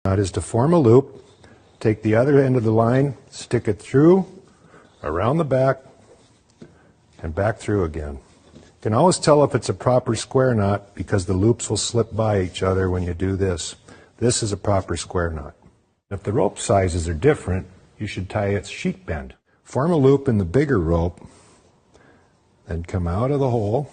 knot is to form a loop, take the other end of the line, stick it through, around the back, and back through again. You can always tell if it's a proper square knot because the loops will slip by each other when you do this. This is a proper square knot. If the rope sizes are different, you should tie it sheet bend. Form a loop in the bigger rope, then come out of the hole,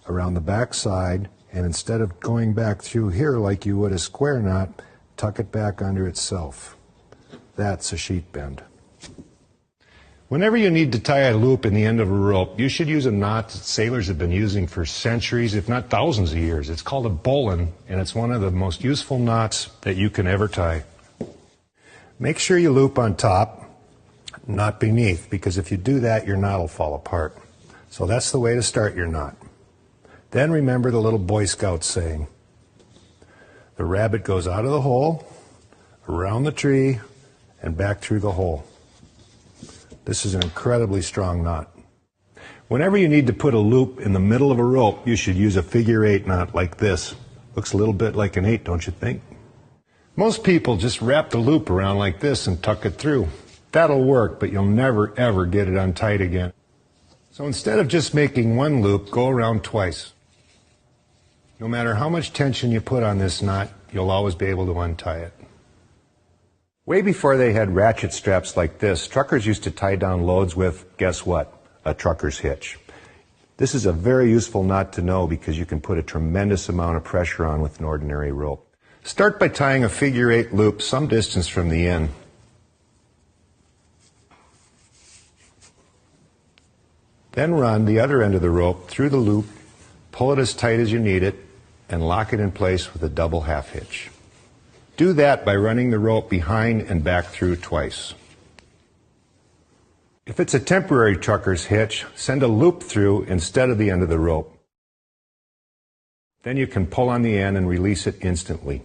around the back side, and instead of going back through here like you would a square knot, tuck it back under itself. That's a sheet bend. Whenever you need to tie a loop in the end of a rope, you should use a knot that sailors have been using for centuries, if not thousands of years. It's called a bowline, and it's one of the most useful knots that you can ever tie. Make sure you loop on top, not beneath, because if you do that, your knot will fall apart. So that's the way to start your knot. Then remember the little Boy Scout saying. The rabbit goes out of the hole, around the tree, and back through the hole. This is an incredibly strong knot. Whenever you need to put a loop in the middle of a rope, you should use a figure-8 knot like this. Looks a little bit like an 8, don't you think? Most people just wrap the loop around like this and tuck it through. That'll work, but you'll never ever get it untied again. So instead of just making one loop, go around twice. No matter how much tension you put on this knot, you'll always be able to untie it. Way before they had ratchet straps like this, truckers used to tie down loads with, guess what? A trucker's hitch. This is a very useful knot to know because you can put a tremendous amount of pressure on with an ordinary rope. Start by tying a figure-8 loop some distance from the end. Then run the other end of the rope through the loop, pull it as tight as you need it, and lock it in place with a double half hitch. Do that by running the rope behind and back through twice. If it's a temporary trucker's hitch, send a loop through instead of the end of the rope. Then you can pull on the end and release it instantly.